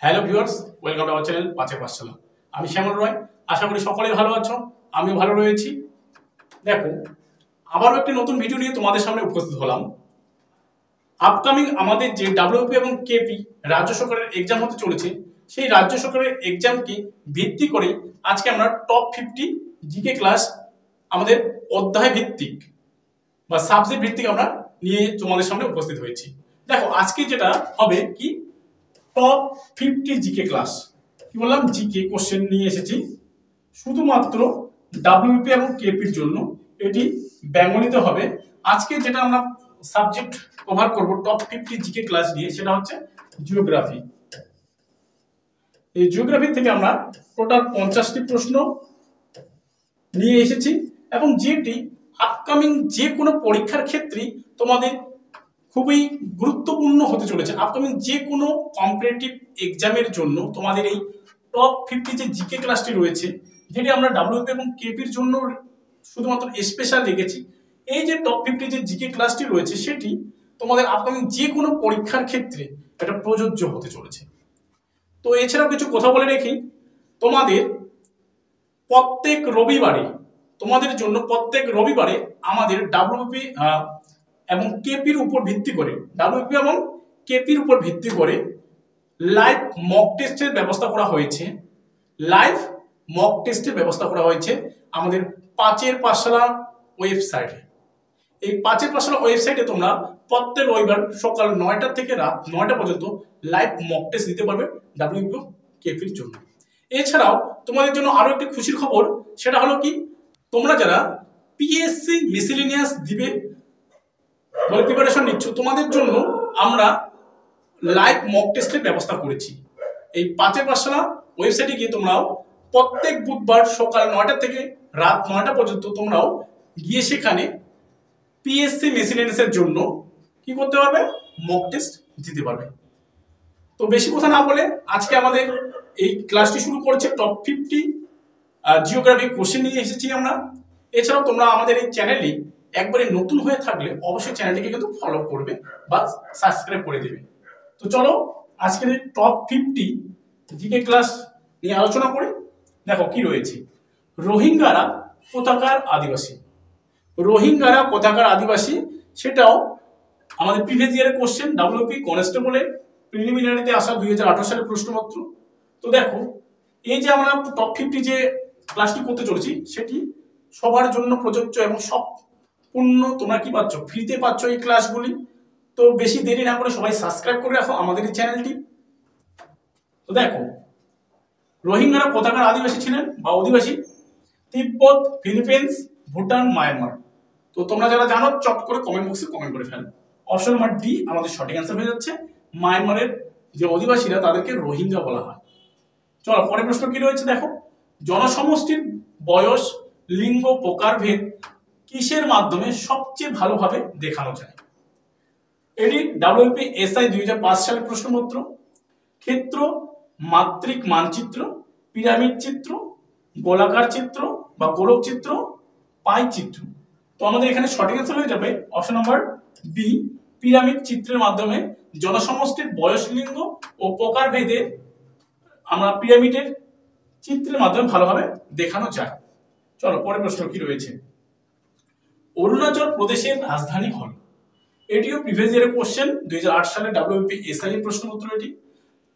Hello viewers, welcome to our channel পাঁচের পাঠশালা। আমি শ্যামল রয়। আশা করি সকলেই ভালো আছো, আমিও ভালো রয়েছি। দেখো, আবারও একটি নতুন ভিডিও নিয়ে তোমাদের সামনে উপস্থিত হলাম। আপকামিং আমাদের যে ডাব্লিউপি এবং কেপি রাজ্য সরকারের এক্সাম হতে চলেছে, সেই রাজ্য সরকারের এক্সামকে ভিত্তি করে আজকে আমরা টপ 50 জিকে ক্লাস আমাদের অধ্যায় ভিত্তিক বা সাবজেক্ট ভিত্তিক আমরা নিয়ে তোমাদের সামনে উপস্থিত হয়েছি। দেখো, আজকে যেটা হবে কি, টপ 50 জিকে ক্লাস। কি বললাম, জিকে কোশ্চেন নিয়ে এসেছি শুধুমাত্র ডাব্লিউপি এবং কেপির জন্য। এটি বেঙ্গলিতে হবে। আজকে যেটা আমরা সাবজেক্ট কভার করব টপ 50 জিকে ক্লাস নিয়ে, সেটা হচ্ছে জিওগ্রাফি। এই জিওগ্রাফি থেকে আমরা টোটাল 50টি প্রশ্ন নিয়ে এসেছি এবং যেটি আপকামিং যে কোনো পরীক্ষার ক্ষেত্রে তোমাদের খুবই গুরুত্বপূর্ণ হতে চলেছে। আপকামিং যে কোনো কম্পিটিটিভ এক্সামের জন্য তোমাদের এই টপ 50 যে জিকে ক্লাসটি রয়েছে, যেটি আমরা ডাব্লিউপি এবং কেপির জন্য শুধুমাত্র স্পেশাল রেখেছি। এই যে টপ 50 যে জিকে ক্লাসটি রয়েছে, সেটি তোমাদের আপকামিং যে কোনো পরীক্ষার ক্ষেত্রে এটা প্রযোজ্য হতে চলেছে। তো এছাড়াও কিছু কথা বলে রেখি, তোমাদের প্রত্যেক রবিবারে তোমাদের জন্য প্রত্যেক রবিবারে আমাদের ডাব্লিউপি এবং কেপির উপর ভিত্তি করে লাইভ মক টেস্টের ব্যবস্থা করা হয়েছে আমাদের পাঁচের পাঠশালা ওয়েবসাইটে। এই পাঁচের পাঠশালা ওয়েবসাইটে তোমরা প্রত্যেক রবিবার সকাল 9টা থেকে রাত 9টা পর্যন্ত লাইভ মক টেস্ট দিতে পারবে ডাব্লিউপি কেপির জন্য। এছাড়াও তোমাদের জন্য আরো একটি খুশির খবর, সেটা হলো কি, তোমরা যারা পিএসসি মিসেলেনিয়াস দিবে বলে প্রিপারেশন নিচ্ছ, তোমাদের জন্য আমরা লাইভ মক টেস্টের ব্যবস্থা করেছি। এই পাঁচের পাঠশালা ওয়েবসাইটে গিয়ে তোমরাও প্রত্যেক বুধবার সকাল 9টা থেকে রাত 9টা পর্যন্ত তোমরাও গিয়ে সেখানে পিএসসি মিসেলেনিয়াসের জন্য কি করতে পারবে, মক টেস্ট দিতে পারবে। তো বেশি কথা না বলে আজকে আমাদের এই ক্লাসটি শুরু করছে টপ 50 জিওগ্রাফি কোশ্চেন নিয়ে এসেছি আমরা। এছাড়াও তোমরা আমাদের এই চ্যানেলে একবারে নতুন হয়ে থাকলে অবশ্যই চ্যানেলটিকে কিন্তু ফলো করবে বা সাবস্ক্রাইব করে দেবে। তো চলো আজকের এই টপ 50 জিকে ক্লাস নিয়ে আলোচনা করি। দেখো কি রয়েছে, রোহিঙ্গারা কোথাকার আদিবাসী, সেটাও আমাদের প্রিভিয়াস ইয়ারের কোশ্চেন, ডাব্লিউপি কনস্টেবলের প্রিলিমিনারিতে আসা 2018 সালের প্রশ্নপত্র। তো দেখো, এই যে আমরা টপ 50 যে ক্লাসটি করতে চলেছি, সেটি সবার জন্য প্রযোজ্য এবং সম্পূর্ণ তোমরা কি পাচ্ছ, ফ্রিতে পাচ্ছ এই ক্লাসগুলি। তো বেশি দেরি না করে সবাই সাবস্ক্রাইব করে রাখো আমাদের এই চ্যানেলটি। তো দেখো, রোহিঙ্গারা কোথাকার আদিবাসী ছিলেন বা অধিবাসী, তিব্বত, ফিলিপিন্স, ভুটান, মায়ানমার। তো তোমরা যারা জানো চট করে কমেন্ট বক্সে কমেন্ট করে ফেলো। অপশন নাম্বার ডি আমাদের সঠিক অ্যান্সার হয়ে যাচ্ছে। মায়ানমারের যে অধিবাসীরা তাদেরকে রোহিঙ্গা বলা হয়। চলো পরের প্রশ্ন কি রয়েছে, দেখো, জনসমষ্টির বয়স, লিঙ্গ, প্রকারভেদ কিসের মাধ্যমে সবচেয়ে ভালোভাবে দেখানো যায়? এটি ডাব্লিউপি এসআই 2005 সালের প্রশ্নপত্র। ক্ষেত্র, মাত্রিক মানচিত্র, পিরামিড চিত্র, গোলাকার চিত্র বা গোলক চিত্র, পাই চিত্র। তো আমাদের এখানে সঠিক অ্যান্সার হয়ে যাবে অপশন নাম্বার বি, পিরামিড চিত্রের মাধ্যমে জনসমষ্টির বয়স, লিঙ্গ ও প্রকারভেদে আমরা পিরামিডের চিত্রের মাধ্যমে ভালোভাবে দেখানো যায়। চলো পরের প্রশ্ন কি রয়েছে, অরুণাচল প্রদেশের রাজধানী হল। এটিও প্রিভিয়াস ইয়ারের কোশ্চেন, 2008 সালে ডাব্লিউপি এসআই এর প্রশ্নপত্র। এটি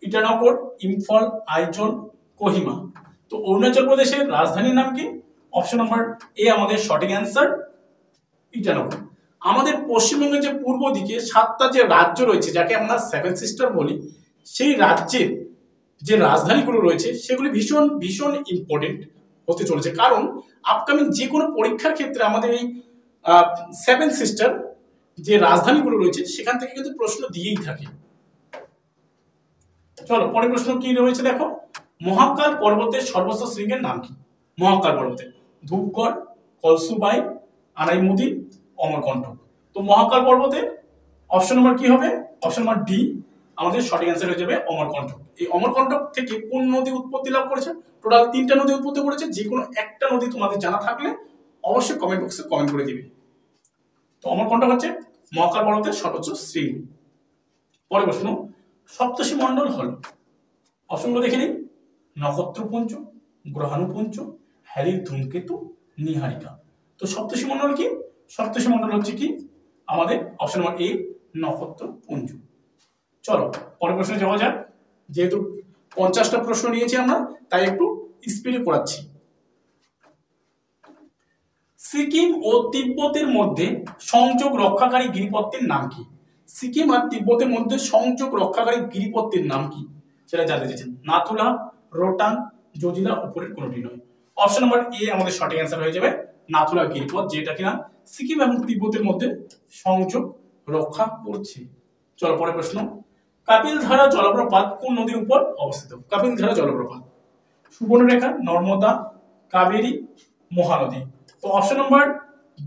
ইটানগর, ইম্ফল, আইজল, কোহিমা। তো অরুণাচল প্রদেশের রাজধানীর নাম কি? অপশন নাম্বার এ আমাদের সঠিক অ্যান্সার, ইটানগর। আমাদের পশ্চিমবঙ্গের যে পূর্ব দিকে 7টা যে রাজ্য রয়েছে, যাকে আমরা 7 সিস্টার বলি, সেই রাজ্যের যে রাজধানীগুলো রয়েছে সেগুলি ভীষণ ভীষণ ইম্পর্টেন্ট হতে চলেছে। কারণ আপকামিং যে কোনো পরীক্ষার ক্ষেত্রে আমাদের এই 7 সিস্টার যে রাজধানীগুলো রয়েছে সেখান থেকে কিন্তু প্রশ্ন দিয়েই থাকে। চলো পরের প্রশ্ন কি রয়েছে, দেখো, মহাকাল পর্বতের সর্বোচ্চ শৃঙ্গের নাম কি? মহাকাল পর্বতের ধূপগড়, কলসুবাই, আনাইমুদি, অমরকণ্টক। তো মহাকাল পর্বতের অপশন নাম্বার কি হবে? অপশন নাম্বার ডি আমাদের সঠিক অ্যান্সার হয়ে যাবে, অমরকণ্টক। এই অমরকণ্টক থেকে কোন নদী উৎপত্তি লাভ করেছে? টোটাল 3টা নদী উৎপত্তি করেছে। যে কোনো একটা নদী তোমাদের জানা থাকলে অবশ্যই কমেন্ট বক্সে কমেন্ট করে দিবে। তো অমরকণ্টক হচ্ছে মহাকাল পর্বতের সর্বোচ্চ শৃঙ্গ। পরের প্রশ্ন, সপ্তর্ষি মণ্ডল হল। অপশনগুলো দেখে নিই। নক্ষত্রপুঞ্জ, গ্রহাণুপুঞ্জ, হ্যালির ধূমকেতু, নীহারিকা। তো সপ্তর্ষি মণ্ডল কি? সপ্তর্ষি মণ্ডল হচ্ছে কি আমাদের অপশন নাম্বার এ, নক্ষত্রপুঞ্জ। চলো পরের প্রশ্নে যাওয়া যাক। যেহেতু 50টা প্রশ্ন নিয়েছি আমরা, তাই একটু স্পিডে করাচ্ছি। সিকিম ও তিব্বতের মধ্যে সংযোগ রক্ষাকারী গিরিপথটির নাম কি? সিকিম আর তিব্বতের মধ্যে সংযোগ রক্ষাকারী গিরিপথটির নাম কি সেটা জানতে চেয়েছেন। নাথুলা, রোটাং, জজিলা, উপরের কোনটি নয়। অপশন নাম্বার এ আমাদের সঠিক অ্যান্সার হয়ে যাবে, নাথুলা গিরিপথ, যেটা কিনা সিকিম এবং তিব্বতের মধ্যে সংযোগ রক্ষা করছে। চলো পরের প্রশ্ন। কাপিলধারা জলপ্রপাত কোন নদীর উপর অবস্থিত? কাপিলধারা জলপ্রপাত সুবর্ণরেখা, নর্মদা, কাবেরী, মহানদী। তো অপশন নাম্বার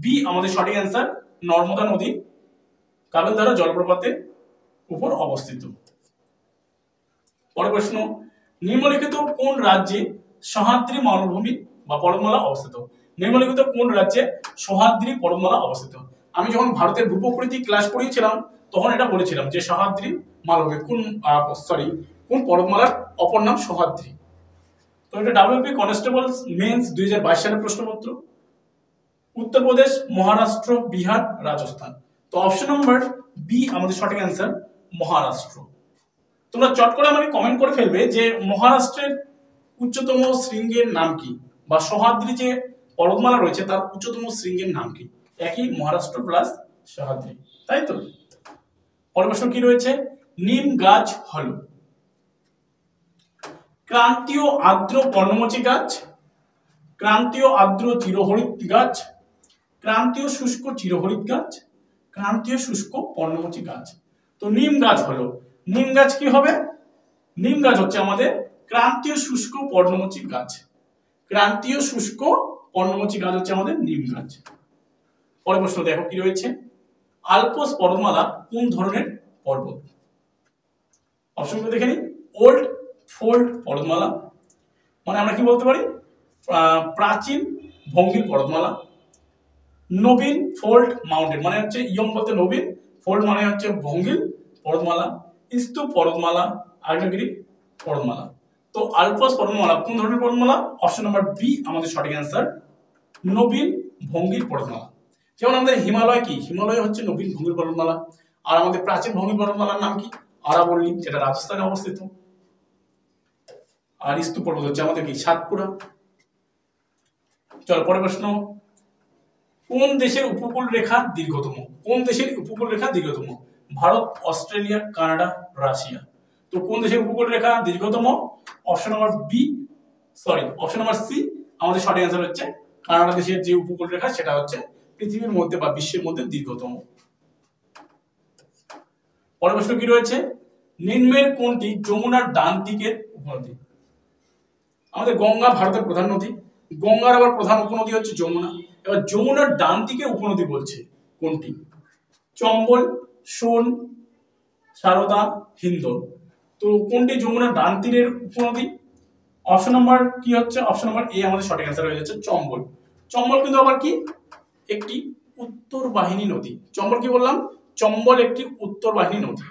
বি আমাদের সঠিক অ্যান্সার, নর্মদা নদী কাপিলধারা জলপ্রপাতের উপর অবস্থিত। পরের প্রশ্ন। নিম্নলিখিত কোন রাজ্যে সহ্যাদ্রি মালভূমি বা পর্বতমালা অবস্থিত? নিম্নলিখিত কোন রাজ্যে সহ্যাদ্রি পর্বতমালা অবস্থিত? আমি যখন ভারতের ভূপ্রকৃতি ক্লাস পড়িয়েছিলাম তখন এটা বলেছিলাম যে সহ্যাদ্রি মালভূমি কোন পর্বতমালার অপর নাম সহ্যাদ্রি। তো এটা ডাব্লিউপি কনস্টেবল মেন্স 2022 সালের প্রশ্নপত্র। উত্তরপ্রদেশ, মহারাষ্ট্র, বিহার, রাজস্থান। তো অপশন নাম্বার বি আমাদের সঠিক অ্যান্সার, মহারাষ্ট্র। তোমরা চট করে আমাকে কমেন্ট করে ফেলবে যে মহারাষ্ট্রের উচ্চতম শৃঙ্গের নাম কি, বা সহ্যাদ্রি যে পর্বতমালা রয়েছে তার উচ্চতম শৃঙ্গের নাম কি? একই, মহারাষ্ট্র প্লাস সহ্যাদ্রি, তাই তো। পরের প্রশ্ন কি রয়েছে? নিম গাছ হল ক্রান্তীয় আর্দ্র পর্ণমোচী গাছ, ক্রান্তীয় আর্দ্র চিরহরিৎ গাছ, ক্রান্তীয় শুষ্ক চিরহরিৎ গাছ, ক্রান্তীয় শুষ্ক পর্ণমোচী গাছ। তো নিম গাছ হলো, নিম গাছ কি হবে? নিম গাছ হচ্ছে আমাদের ক্রান্তীয় শুষ্ক পর্ণমোচী গাছ। ক্রান্তীয় শুষ্ক পর্ণমোচী গাছ হচ্ছে আমাদের নিম গাছ। পরের প্রশ্ন দেখো কি রয়েছে। আল্পস পর্বতমালা কোন ধরনের পর্বত? অপশনগুলো দেখে নিই। ওল্ড ফোল্ড পর্বতমালা, মানে আমরা কি বলতে পারি, প্রাচীন ভঙ্গিল পর্বতমালা। নবীন ফোল্ড মাউন্টেন, মানে হচ্ছে ইয়ং বলতে নবীন, ফোল্ড মানে হচ্ছে ভঙ্গিল পর্বতমালা। স্তূপ পর্বতমালা, আগ্নেয়গিরি পর্বতমালা। তো আল্পস পর্বতমালা কোন ধরনের পর্বতমালা? অপশন নাম্বার বি আমাদের সঠিক অ্যান্সার, নবীন ভঙ্গিল পর্বতমালা। যেমন আমাদের হিমালয় কি? হিমালয় হচ্ছে নবীন ভঙ্গিল পর্বতমালা। আর আমাদের প্রাচীন ভঙ্গিল পর্বতমালার নাম কি? আরাবল্লী, যেটা রাজস্থানে অবস্থিত। আর স্তূপ পর্বত হচ্ছে আমাদের কি? সাতপুরা। চলো পরের প্রশ্ন। কোন দেশের উপকূল রেখা দীর্ঘতম? কোন দেশের উপকূল রেখা দীর্ঘতম? Bharat, Australia, Canada, Russia. তো কোন দেশের উপকূল রেখা দীর্ঘতম? Option number option number C আমাদের সঠিক অ্যান্সার হচ্ছে, কানাডা দেশের যে উপকূল রেখা সেটা হচ্ছে পৃথিবীর মধ্যে বা বিশ্বের মধ্যে দীর্ঘতম। পরের প্রশ্ন কি রয়েছে? নিম্নের কোনটি যমুনার ডান দিকের উপনদী? আমাদের গঙ্গা ভারতের প্রধান নদী, গঙ্গার আবার প্রধান উপনদী হচ্ছে যমুনা। এবার যমুনার ডান দিকে উপনদী বলছে কোনটি? চম্বল, সোন, সারদা, হিন্দন। তো কোনটি যমুনার ডান তীরের উপনদী? অপশন নাম্বার কি হচ্ছে? অপশন নাম্বার এ আমাদের সঠিক অ্যান্সার হয়ে যাচ্ছে, চম্বল। চম্বল কিন্তু আবার কি? একটি উত্তর বাহিনী নদী। চম্বল কি বললাম? চম্বল একটি উত্তর বাহিনী নদী,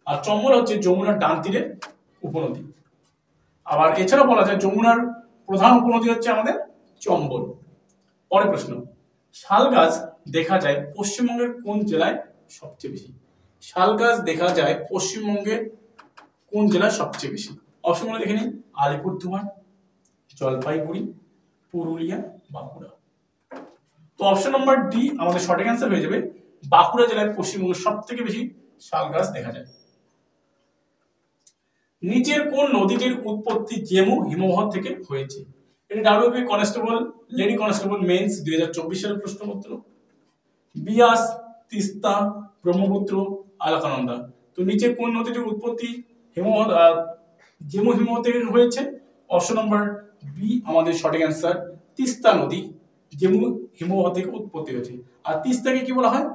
আর চম্বল হচ্ছে যমুনার ডান তীরের উপনদী। আবার এছাড়াও বলা যায় যমুনার প্রধান উপনদী হচ্ছে আমাদের চম্বল। পরের প্রশ্ন। শাল গাছ দেখা যায় পশ্চিমবঙ্গের কোন জেলায় সবচেয়ে বেশি? শাল গাছ দেখা যায় পশ্চিমবঙ্গের কোন জেলায় সবচেয়ে বেশি? অপশনগুলো দেখে নিন। আলিপুরদুয়ার, জলপাইগুড়ি, পুরুলিয়া, বাঁকুড়া। তো অপশন নাম্বার ডি আমাদের সঠিক অ্যান্সার হয়ে যাবে, বাঁকুড়া জেলায় পশ্চিমবঙ্গের সব থেকে বেশি শাল গাছ দেখা যায়। নিচের কোন নদীটির উৎপত্তি জেমু হিমবাহ থেকে হয়েছে? এটা WP constable lady constable men's 2024 সালের প্রশ্নপত্র। বিয়াস, তিস্তা, ব্রহ্মপুত্র, আলাকানন্দা। তো নিচে কোন নদীটির উৎপত্তি জেমু হিমবাহ থেকে হয়েছে? অপশন নাম্বার বি আমাদের সঠিক অ্যান্সার, তিস্তা নদী জেমু হিমবাহ থেকে উৎপত্তি হয়েছে। আর তিস্তাকে কি বলা হয়?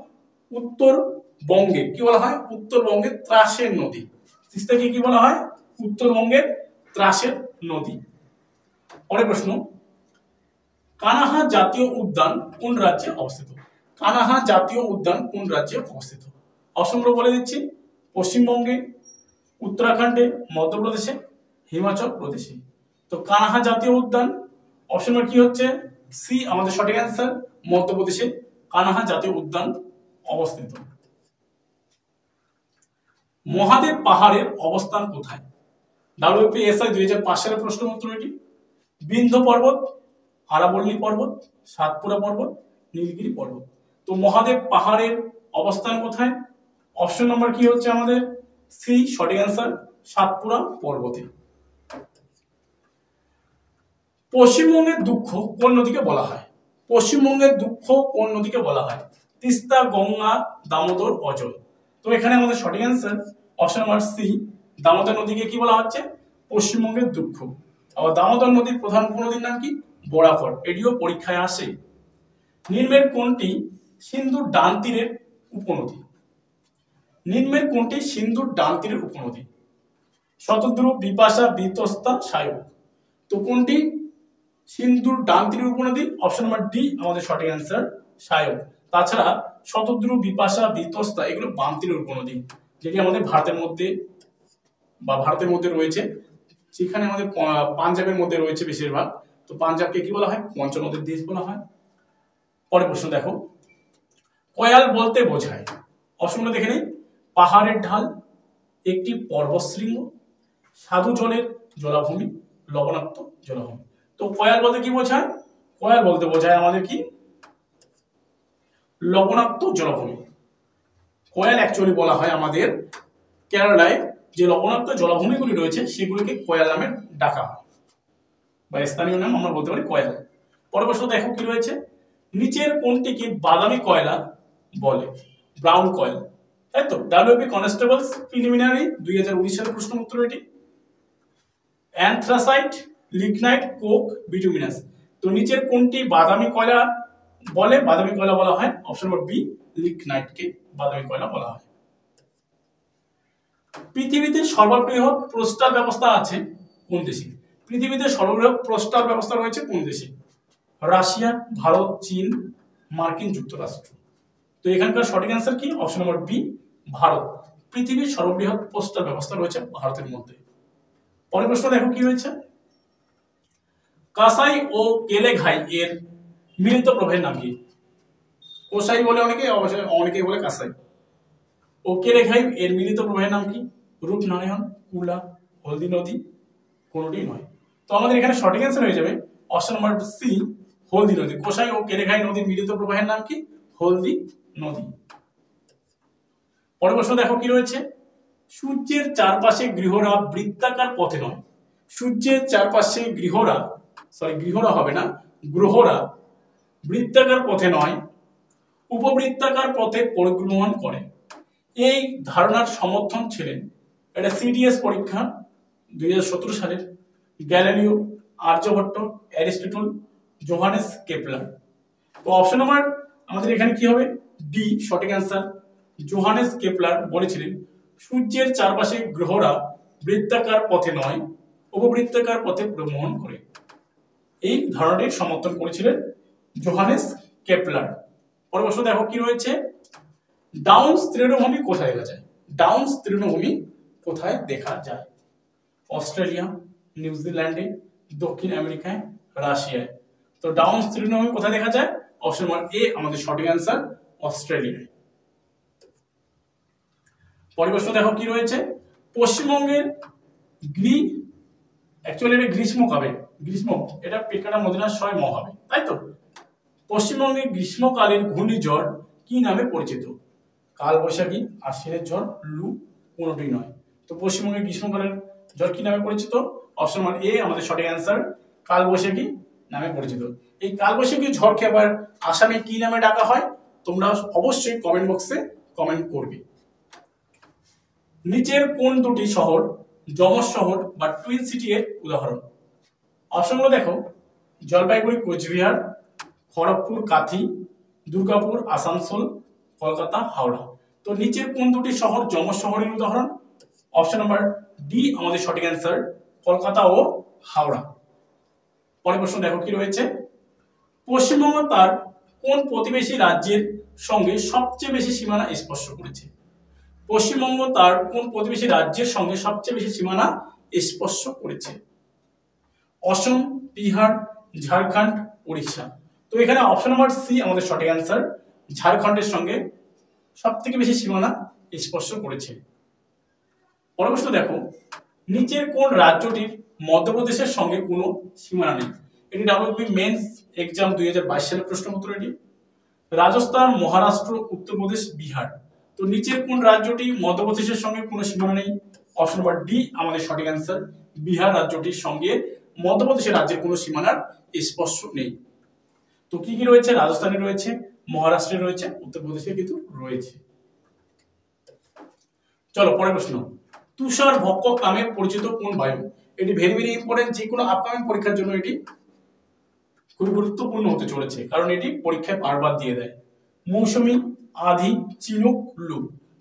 উত্তরবঙ্গের কি বলা হয়? উত্তরবঙ্গের ত্রাসের নদী। তিস্তাকে কি বলা হয়? উত্তরবঙ্গের ত্রাসের নদী। পরের প্রশ্ন। কানাহা জাতীয় উদ্যান কোন রাজ্যে অবস্থিত? কানাহা জাতীয় উদ্যান কোন রাজ্যে অবস্থিত? অপশনগুলো বলে দিচ্ছি। পশ্চিমবঙ্গে, উত্তরাখণ্ডে, মধ্যপ্রদেশে, হিমাচল প্রদেশে। তো কানহা জাতীয় উদ্যান অপশন নম্বর কি হচ্ছে সি আমাদের সঠিক অ্যান্সার, মধ্যপ্রদেশে কানহা জাতীয় উদ্যান অবস্থিত। মহাদেব পাহাড়ের অবস্থান কোথায়? WPSI 2005 সালের প্রশ্ন উত্তর এটি। বিন্ধ্য পর্বত, আরাবল্লী পর্বত, সাতপুরা পর্বত, নীলগিরি পর্বত। তো মহাদেব পাহাড়ের অবস্থান কোথায়? অপশন নম্বর কি হচ্ছে আমাদের সি সঠিক অ্যান্সার, সাতপুরা পর্বতে। পশ্চিমবঙ্গের দুঃখ কোন নদীকে বলা হয়? পশ্চিমবঙ্গের দুঃখ কোন নদীকে বলা হয়? তিস্তা, গঙ্গা, দামোদর, অজয়। তো এখানে আমাদের সঠিক answer option number C, Damodar নদীকে কি বলা হচ্ছে? পশ্চিমবঙ্গের দুঃখ। আবার দামোদর নদীর প্রধান উপনদীর নাম কি? বরাকর। এটিও পরীক্ষায় আসে। নিম্নের কোনটি সিন্ধুর ডান তীরের উপনদী? নিম্নের কোনটি সিন্ধুর ডান তীরের উপনদী? শতদ্রু, বিপাশা, বিতস্তা, সায়ক। তো কোনটি সিন্ধুর ডান তীরের উপনদী? অপশন নাম্বার ডি আমাদের সঠিক অ্যান্সার, সায়ক। তাছাড়া শতদ্রু, বিপাশা, বিতস্তা এগুলো বাম তীরের উপনদী, যেটি আমাদের ভারতের মধ্যে রয়েছে, যেখানে আমাদের পাঞ্জাবের মধ্যে রয়েছে বেশিরভাগ। তো পাঞ্জাবকে কি বলা হয়? পঞ্চনদীর দেশ বলা হয়। পরের প্রশ্ন দেখো, কয়াল বলতে বোঝায়? অপশনগুলো দেখে নেই। পাহাড়ের ঢাল, একটি পর্বতশৃঙ্গ, সাধু জলের জলাভূমি, লবণাক্ত জলাভূমি। তো কয়াল বলতে কি বোঝায়? কয়াল বলতে বোঝায় আমাদের কি? লবণাক্ত জলাভূমি। কয়াল অ্যাকচুয়ালি বলা হয় আমাদের কেরালায় যে লবণাক্ত জলাভূমিগুলি রয়েছে সেগুলোকে কয়াল নামে ডাকা হয়, বা স্থানীয় নাম আমরা বলতে পারি কয়াল। পরের প্রশ্ন দেখো কি রয়েছে, নিচের কোনটিকে বাদামি কয়লা বলে? ব্রাউন কয়েল, তাই তো। WP কনস্টেবলস প্রিলিমিনারি 2019 সালের প্রশ্ন উত্তর এটি। Anthracite, lignite, Coke, bituminous. তো নিচের কোনটি বাদামি কয়লা বলে? বাদামি কয়লা বলা হয় অপশন নম্বর বি, লিগনাইটকে বাদামি কয়লা বলা হয়। পৃথিবীতে সর্ববৃহৎ পোস্টাল ব্যবস্থা আছে কোন দেশে? পৃথিবীতে সর্ববৃহৎ পোস্টাল ব্যবস্থা রয়েছে কোন দেশে? রাশিয়া, ভারত, চীন, মার্কিন যুক্তরাষ্ট্র। তো এখানকার সঠিক অ্যান্সার কি? Option number B, Bharat. পৃথিবীর সর্ববৃহৎ পোস্টাল ব্যবস্থা রয়েছে ভারতের মধ্যে। পরের প্রশ্ন দেখো কি হয়েছে, কাসাই ও কেলেঘাই এর মিলিত প্রভেদের নাম কি? কোসাই বলে অনেকে, অবশ্যই অনেকে বলে কাসাই। ও কেলেঘাই এর মিলিত প্রভেদের নাম কি? রূপনারায়ণ, কুলা, হলদি নদী, কোনটি নয়। তো আমাদের এখানে সঠিক অ্যান্সার হয়ে যাবে অপশন নম্বর সি, হলদি নদী। কোসাই ও কেলেঘাই নদীর মিলিত প্রবাহের নাম কি? হলদি নদী। পরের প্রশ্ন দেখো কি রয়েছে, সূর্যের চারপাশে গ্রহরা বৃত্তাকার পথে নয়। সূর্যের চারপাশে গ্রহরা হবে না, গ্রহরা বৃত্তাকার পথে নয়, উপবৃত্তাকার পথে পরিক্রমণ করে। এই ধারণার সমর্থন ছিলেন, এটা CDS পরীক্ষা 2017 সালের, Galileo, Aryabhatta, Aristotle, Johannes Kepler. তো অপশন নাম্বার আমাদের এখানে কি হবে? ডি সঠিক অ্যান্সার। জোহানেস কেপলার বলেছিলেন সূর্যের চারপাশে গ্রহরা বৃত্তাকার পথে নয়, উপবৃত্তাকার পথে ভ্রমণ করে। এই ধারণাটির সমর্থন করেছিলেন জোহানেস কেপলার। পরের প্রশ্ন দেখো কি রয়েছে, ডাউন্স তৃণভূমি কোথায় দেখা যায়? ডাউন্স তৃণভূমি কোথায় দেখা যায়? অস্ট্রেলিয়া, নিউজিল্যান্ডে, দক্ষিণ আমেরিকায়, রাশিয়ায়। তো ডাউন্স তৃণভূমি কোথায় দেখা যায়? অপশন নম্বর এ আমাদের সঠিক অ্যান্সার, অস্ট্রেলিয়ায়। পরের প্রশ্ন দেখো কি রয়েছে, পশ্চিমবঙ্গের অ্যাকচুয়ালি এটা গ্রীষ্ম কবে? এটা পেটকাটা মদিনার 6 ম হবে, তাই তো। পশ্চিমবঙ্গের গ্রীষ্মকালীন ঘূর্ণিঝড় কি নামে পরিচিত? কাল বৈশাখী, আশ্বিনের ঝড়, লু, কোনটি নয়। তো পশ্চিমবঙ্গের গ্রীষ্মকালের ঝড় কি নামে পরিচিত? অপশন নম্বর এ আমাদের সঠিক অ্যান্সার, কাল বৈশাখী নামে পরিচিত। এই কাল বৈশাখী ঝড়কে আবার আসামে কি নামে ডাকা হয়? তোমরা অবশ্যই কমেন্ট বক্সে কমেন্ট করবে। নিচের কোন দুটি শহর যমজ শহর বা টুইন সিটি এর উদাহরণ? অপশনগুলো দেখো, জলপাইগুড়ি, কোচবিহার, খড়গপুর, কাথি, দুর্গাপুর, আসানসোল, কলকাতা, হাওড়া। তো নিচের কোন দুটি শহর যমজ শহরের উদাহরণ? অপশন নাম্বার ডি আমাদের সঠিক অ্যান্সার, কলকাতা ও হাওড়া। পরের প্রশ্ন দেখো কি রয়েছে, পশ্চিমবঙ্গ তার কোন প্রতিবেশী রাজ্যের সঙ্গে সবচেয়ে বেশি সীমানা স্পর্শ করেছে? পশ্চিমবঙ্গ তার কোন প্রতিবেশী রাজ্যের সঙ্গে সবচেয়ে বেশি সীমানা স্পর্শ করেছে? অসম, বিহার, ঝাড়খণ্ড, উড়িষ্যা। তো এখানে অপশন নাম্বার সি আমাদের সঠিক অ্যান্সার, ঝাড়খণ্ডের সঙ্গে সব থেকে বেশি সীমানা স্পর্শ করেছে। পরের প্রশ্ন দেখো, নিচের কোন রাজ্যটির মধ্যপ্রদেশের সঙ্গে কোনো সীমানা নেই? এটি ডাব্লিউবি মেন্স এক্সাম 2022 সালের প্রশ্নপত্র। এটি রাজস্থান, মহারাষ্ট্র, উত্তরপ্রদেশ, বিহার। তো নিচের কোন রাজ্যটি মধ্যপ্রদেশের সঙ্গে কোনো সীমানা নেই? অপশন নাম্বার ডি আমাদের সঠিক অ্যান্সার, বিহার রাজ্যটির সঙ্গে মধ্যপ্রদেশের রাজ্যের কোনো সীমানার স্পর্শ নেই। তো কি কি রয়েছে? রাজস্থানে রয়েছে, মহারাষ্ট্রে রয়েছে, উত্তরপ্রদেশে কিন্তু রয়েছে। চলো পরের প্রশ্ন, তুষার ভক্ষক নামে পরিচিত কোন বায়ু? এটি ভেরি ভেরি ইম্পর্টেন্ট, যে কোনো আপকামিং পরীক্ষার জন্য এটি খুবই গুরুত্বপূর্ণ হতে চলেছে, কারণ এটি পরীক্ষায় বারবার দিয়ে দেয়। মৌসুমী, আধি, চিনুক, লু।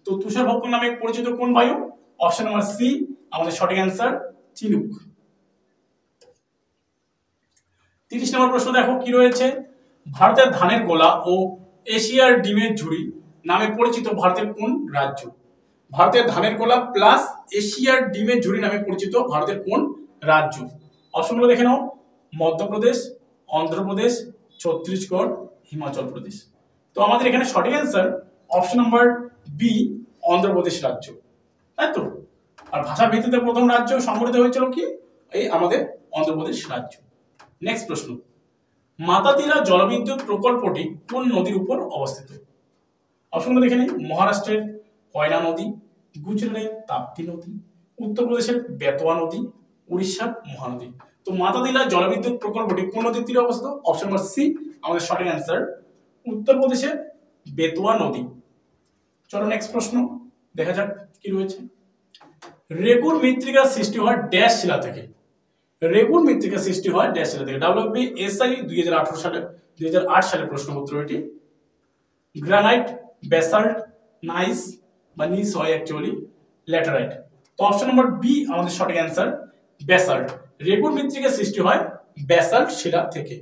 তো তুষার ভক্ষক নামে পরিচিত কোন বায়ু? অপশন নাম্বার সি আমাদের সঠিক অ্যান্সার, চিনুক। 30 নম্বর প্রশ্ন দেখো কি রয়েছে, ভারতের ধানের গোলা ও এশিয়ার ডিমের ঝুড়ি নামে পরিচিত ভারতের কোন রাজ্য? ভারতের ধানের গোলা প্লাস এশিয়ার ডিমের ঝুড়ি নামে পরিচিত ভারতের কোন রাজ্য? অপশনগুলো দেখে নাও, মধ্যপ্রদেশ, অন্ধ্রপ্রদেশ, ছত্তিশগড়, হিমাচল প্রদেশ। তো আমাদের এখানে সঠিক answer option number B, Andhra Pradesh রাজ্য, তাই তো। আর ভাষা ভিত্তিতে প্রথম রাজ্য সংগঠিত হয়েছিল কি? এই আমাদের অন্ধ্রপ্রদেশ রাজ্য। নেক্সট প্রশ্ন, মাতাতিলা জলবিদ্যুৎ প্রকল্পটি কোন নদীর উপর অবস্থিত? অপশনগুলো দেখে নিই, মহারাষ্ট্রের কয়না নদী, গুজরাটের তাপ্তি নদী, উত্তরপ্রদেশের বেতোয়া নদী, উড়িষ্যার মহানদী। তো মাতাতিলা জলবিদ্যুৎ প্রকল্পটি কোন নদীর তীরে অবস্থিত? অপশন নাম্বার সি আমাদের সঠিক অ্যান্সার, উত্তরপ্রদেশের বেতোয়া নদী। চলো নেক্সট প্রশ্ন দেখা যাক কি রয়েছে। রেগুর মৃত্তিকার সৃষ্টি হয় ড্যাশ শিলা থেকে? রেগুর মৃত্তিকা সৃষ্টি হয় ড্যাশ শিলা থেকে। ডাব্লিউবি এসআই 2008 সালের প্রশ্নপত্র এটি। গ্রানাইট, ব্যাসাল্ট, নাইস বা নিস হয় অ্যাকচুয়ালি, ল্যাটেরাইট। তো অপশন নাম্বার বি আমাদের সঠিক অ্যান্সার, ব্যাসাল্ট। রেগুর মৃত্তিকা সৃষ্টি হয় ব্যাসাল্ট শিলা থেকে।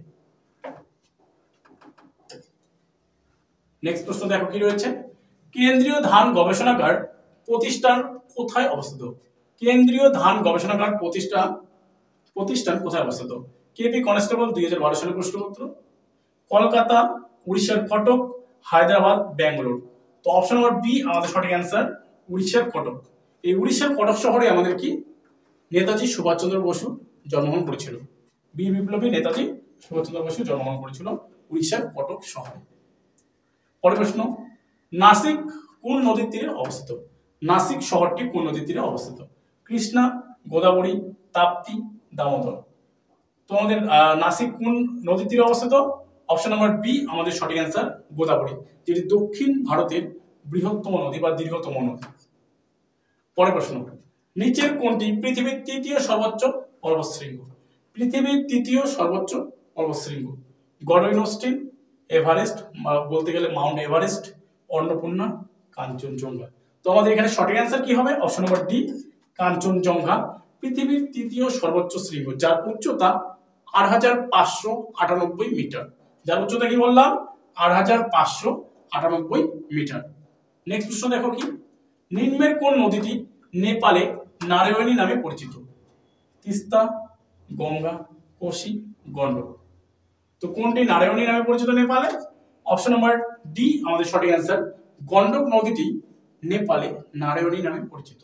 নেক্সট প্রশ্ন দেখো কি রয়েছে, কেন্দ্রীয় ধান গবেষণাগার প্রতিষ্ঠান কোথায় অবস্থিত? কেন্দ্রীয় ধান গবেষণাগার প্রতিষ্ঠান কোথায় অবস্থিত? কেপি কনস্টেবল 2012 সালের প্রশ্নপত্র। কলকাতা, উড়িষ্যার কটক, হায়দ্রাবাদ, ব্যাঙ্গালোর। তো অপশন নাম্বার বি আমাদের সঠিক অ্যান্সার, উড়িষ্যার কটক। এই উড়িষ্যার কটক শহরে আমাদের কি নেতাজি সুভাষচন্দ্র বসু জন্মগ্রহণ করেছিল। বীর বিপ্লবী নেতাজি সুভাষচন্দ্র বসু জন্মগ্রহণ করেছিল উড়িষ্যার কটক শহরে। পরের প্রশ্ন, নাসিক কোন নদীর তীরে অবস্থিত? নাসিক শহরটি কোন নদীর তীরে অবস্থিত? কৃষ্ণা, গোদাবরী, তাপ্তি, দামোদর। তো আমাদের নাসিক কোন নদীর তীরে অবস্থিত? অপশন নাম্বার বি আমাদের সঠিক অ্যান্সার, গোদাবরী, যেটি দক্ষিণ ভারতের বৃহত্তম নদী বা দীর্ঘতম নদী। পরের প্রশ্ন, নিচের কোনটি পৃথিবীর তৃতীয় সর্বোচ্চ পর্বতশৃঙ্গ? পৃথিবীর তৃতীয় সর্বোচ্চ পর্বতশৃঙ্গ, গডইনস্টিন, এভারেস্ট বলতে গেলে মাউন্ট এভারেস্ট, অন্নপূর্ণা, কাঞ্চনজঙ্ঘা। তো আমাদের এখানে সঠিক অ্যান্সার কি হবে? অপশন নাম্বার ডি, কাঞ্চনজঙ্ঘা পৃথিবীর তৃতীয় সর্বোচ্চ শৃঙ্গ, যার উচ্চতা 8598 মিটার। যার উচ্চতা কি বললাম? 8598 মিটার। নেক্সট প্রশ্ন দেখো কি, নিম্নের কোন নদীটি নেপালে নারায়ণী নামে পরিচিত? তিস্তা, গঙ্গা, কোশি, গন্ডক। তো কোনটি নারায়ণী নামে পরিচিত নেপালে? অপশন নাম্বার ডি আমাদের সঠিক অ্যান্সার, গন্ডক নদীটি নেপালে নারায়ণী নামে পরিচিত।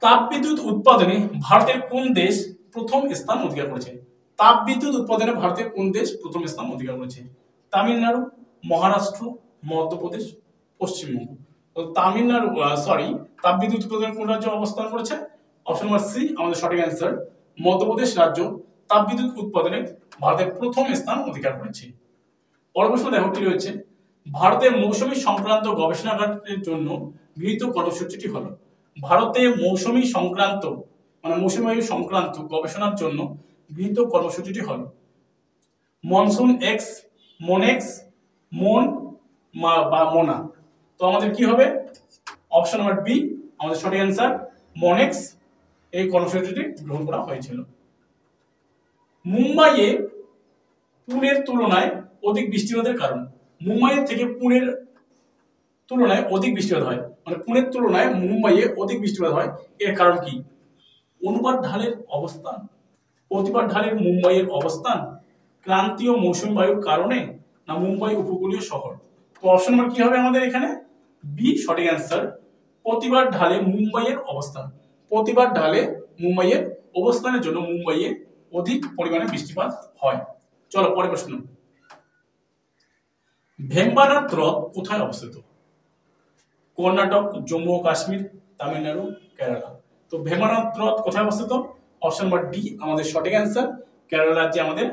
তাপবিদ্যুৎ উৎপাদনে ভারতের কোন দেশ প্রথম স্থান অধিকার করেছে? তাপবিদ্যুৎ উৎপাদনে ভারতের কোন দেশ প্রথম স্থান অধিকার করেছে? তামিলনাড়ু, মহারাষ্ট্র, মধ্যপ্রদেশ, পশ্চিমবঙ্গ। তো তামিলনাড়ু তাপবিদ্যুৎ উৎপাদনে কোন রাজ্য অবস্থান করেছে? অপশন নাম্বার সি আমাদের সঠিক অ্যান্সার, মধ্যপ্রদেশ রাজ্য তাপবিদ্যুৎ উৎপাদনে ভারতের প্রথম স্থান অধিকার করেছে। পরের প্রশ্ন দেখো কি রয়েছে, ভারতের মৌসুমী সংক্রান্ত গবেষণাগারের জন্য গৃহীত কর্মসূচিটি হলো? ভারতে মৌসুমী সংক্রান্ত মৌসুমী বায়ু সংক্রান্ত গবেষণার জন্য গৃহীত কর্মসূচিটি হলো মনসুন এক্স, মনেক্স, মন বা মোনা। তো আমাদের কি হবে? অপশন নাম্বার বি আমাদের সঠিক অ্যান্সার, মনেক্স। এই কর্মসূচিটি গ্রহণ করা হয়েছিল। মুম্বাইয়ে পুনের তুলনায় অধিক বৃষ্টিপাতের কারণ? মুম্বাই থেকে পুনের তুলনায় অধিক বৃষ্টিপাত হয়, মানে পুনের তুলনায় মুম্বাইয়ে অধিক বৃষ্টিপাত হয়। এর কারণ কি? অনুপাত ঢালের অবস্থান, প্রতিপাত ঢালের মুম্বাইয়ের অবস্থান, ক্রান্তীয় মৌসুমী বায়ুর কারণে, না মুম্বাই উপকূলীয় শহর? তো অপশন নম্বর কি হবে আমাদের এখানে? বি সঠিক অ্যান্সার, প্রতিবাদ ঢালে মুম্বাইয়ের অবস্থান। প্রতিবাদ ঢালে মুম্বাইয়ের অবস্থানের জন্য মুম্বাইয়ে অধিক পরিমাণে বৃষ্টিপাত হয়। চলো পরের প্রশ্ন। ভেম্বানাথ হ্রদ কোথায় অবস্থিত? কর্ণাটক, জম্মু ও কাশ্মীর, তামিলনাড়ু, কেরালা। তো ভেম্বানাথ হ্রদ কোথায় অবস্থিত? অপশন নম্বর ডি আমাদের সঠিক অ্যান্সার, কেরালা রাজ্যে আমাদের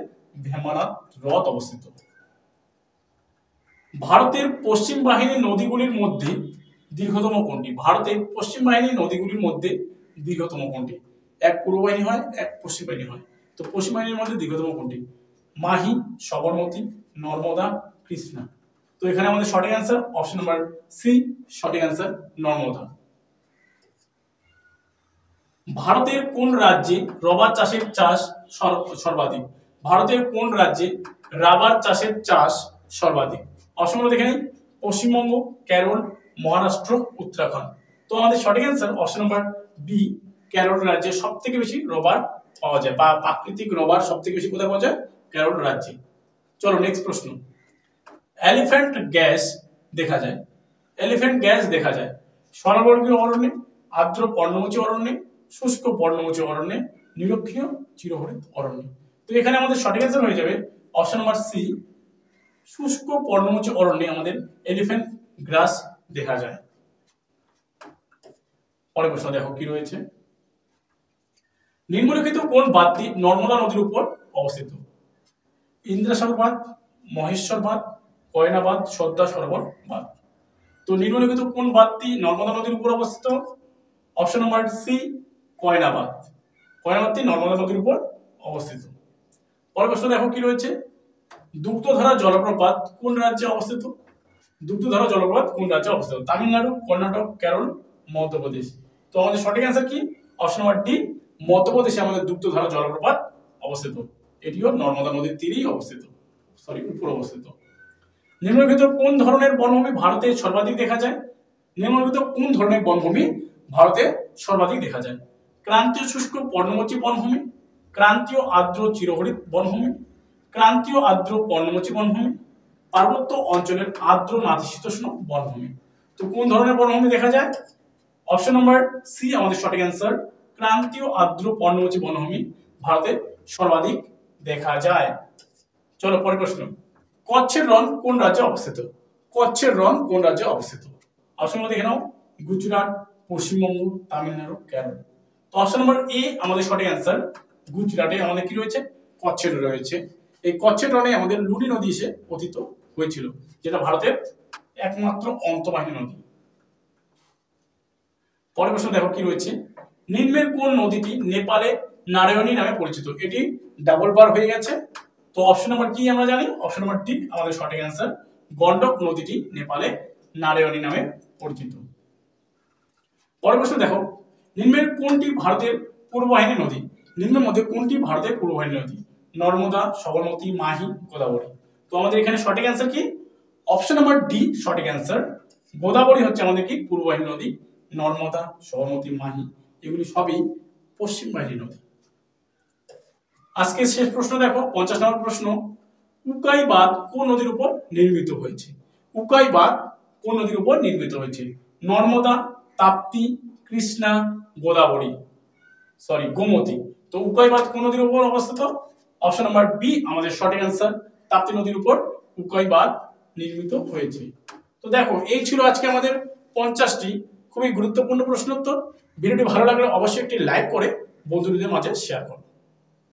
ভেম্বানাথ হ্রদ অবস্থিত। ভারতের পশ্চিম বাহিনীর নদীগুলির মধ্যে দীর্ঘতম কোনটি? ভারতের পশ্চিম বাহিনীর নদীগুলির মধ্যে দীর্ঘতম কোনটি? এক পূর্ব বাহিনী হয়, এক পশ্চিম বাহিনী হয়। তো পশ্চিম বাহিনীর মধ্যে দীর্ঘতম কোনটি? মাহি, সবরমতী, নর্মদা, কৃষ্ণা। তো এখানে আমাদের সঠিক অ্যান্সার অপশন নাম্বার সি, সঠিক অ্যান্সার নর্মদা। ভারতের কোন রাজ্যে রবার চাষের চাষ সর্বাধিক? ভারতের কোন রাজ্যে রাবার চাষের চাষ সর্বাধিক? অপশনগুলো দেখে নিই। পশ্চিমবঙ্গ, কেরল, মহারাষ্ট্র, উত্তরাখণ্ড। তো আমাদের সঠিক answer option number B, Kerala রাজ্যে সব থেকে বেশি রবার পাওয়া যায়, বা প্রাকৃতিক রবার সব থেকে বেশি কোথায় পাওয়া যায়? কেরল রাজ্যে। চলো নেক্সট প্রশ্ন। এলিফ্যান্ট গ্যাস দেখা যায়, এলিফ্যান্ট গ্যাস দেখা যায় সর্ববর্গীয় অরণ্যে, আর্দ্র পর্ণমোচী অরণ্যে, শুষ্ক পর্ণমোচী অরণ্যে, নিরক্ষীয় চিরহরিত অরণ্যে। তো এখানে আমাদের সঠিক অ্যান্সার হয়ে যাবে অপশন নাম্বার সি, শুষ্ক পর্ণমোচী অরণ্যে আমাদের এলিফ্যান্ট গ্রাস দেখা যায়। পরের প্রশ্ন দেখো কি রয়েছে। নিম্নলিখিত কোন বাঁধটি নর্মদা নদীর উপর অবস্থিত? ইন্দ্রাসাগর বাঁধ, মহেশ্বর বাঁধ, কয়না বাঁধ, সর্দার সরোবর বাঁধ। তো নিম্নলিখিত কোন বাঁধটি নর্মদা নদীর উপর অবস্থিত? অপশন নাম্বার সি, কয়না বাঁধ। কয়না বাঁধটি নর্মদা নদীর উপর অবস্থিত। পরের প্রশ্ন দেখো কি রয়েছে। দুগ্ধধারা জলপ্রপাত কোন রাজ্যে অবস্থিত? দুগ্ধধারা জলপ্রপাত কোন রাজ্যে অবস্থিত? তামিলনাড়ু, কর্ণাটক, কেরল, মধ্যপ্রদেশ। তো আমাদের সঠিক অ্যান্সার কি? অপশন নাম্বার ডি, মধ্যপ্রদেশে আমাদের দুগ্ধধারা জলপ্রপাত অবস্থিত। এটিও নর্মদা নদীর তীরেই অবস্থিত, উপর অবস্থিত। নিম্নলিখিত কোন ধরনের বনভূমি ভারতে সর্বাধিক দেখা যায়? নিম্নলিখিত কোন ধরনের বনভূমি ভারতে সর্বাধিক দেখা যায়? ক্রান্তীয় শুষ্ক পর্ণমোচী বনভূমি, ক্রান্তীয় আর্দ্র চিরহরিত বনভূমি, ক্রান্তীয় আর্দ্র পর্ণমোচী বনভূমি, পার্বত্য অঞ্চলের আর্দ্র নাতিশীতোষ্ণ বনভূমি। তো কোন ধরনের বনভূমি দেখা যায়? অপশন নম্বর সি আমাদের সঠিক অ্যান্সার, ক্রান্তীয় আর্দ্র পর্ণমোচী বনভূমি ভারতে সর্বাধিক দেখা যায়। চলো পরের প্রশ্ন। কচ্ছের রণ কোন রাজ্যে অবস্থিত? কচ্ছের রণ কোন রাজ্যে অবস্থিত? অপশনগুলো দেখে নাও। গুজরাট, পশ্চিমবঙ্গ, তামিলনাড়ু, কেরল। তো অপশন নম্বর এ আমাদের সঠিক অ্যান্সার। গুজরাটে আমাদের কি রয়েছে? কচ্ছের রয়েছে। এই কচ্ছের রণে আমাদের লুনি নদী এসে পতিত হয়েছিল, যেটা ভারতের একমাত্র অন্তর্বাহিনী নদী। পরের প্রশ্ন দেখো কি রয়েছে। নিম্নের কোন নদীটি নেপালে নারায়ণী নামে পরিচিত? এটি ডাবল বার হয়ে গেছে। তো অপশন নাম্বার কি আমরা জানি? অপশন নাম্বার ডি আমাদের সঠিক অ্যান্সার। গন্ডক নদীটি নেপালে নারায়ণী নামে পরিচিত। পরের প্রশ্ন দেখো। নিম্নের কোনটি ভারতের পূর্ববাহিনী নদী? নিম্নের মধ্যে কোনটি ভারতের পূর্ববাহিনী নদী? নর্মদা, সবরমতী, মাহি, গোদাবরী। তো আমাদের এখানে সঠিক অ্যান্সার কি? অপশন নাম্বার ডি সঠিক অ্যান্সার। গোদাবরী হচ্ছে আমাদের কি পূর্ববাহিনী নদী। নর্মদা, সবরমতী, মাহি এগুলি সবই পশ্চিম বাহিনী নদী। আজকে শেষ প্রশ্ন দেখো, 50 নম্বর প্রশ্ন। উকাই বাঁধ কোন নদীর উপর নির্মিত হয়েছে? উকাই বাঁধ কোন নদীর উপর নির্মিত হয়েছে? নর্মদা, তাপ্তি, কৃষ্ণা, গোদাবরী, গোমতী। তো উকাই বাঁধ কোন নদীর উপর অবস্থিত? অপশন নাম্বার বি আমাদের সঠিক অ্যান্সার। তাপ্তি নদীর উপর উকাই বাঁধ নির্মিত হয়েছে। তো দেখো এই ছিল আজকে আমাদের 50টি খুবই গুরুত্বপূর্ণ প্রশ্নোত্তর। ভিডিওটি ভালো লাগলে অবশ্যই একটি লাইক করে বন্ধুদের মাঝে শেয়ার করো।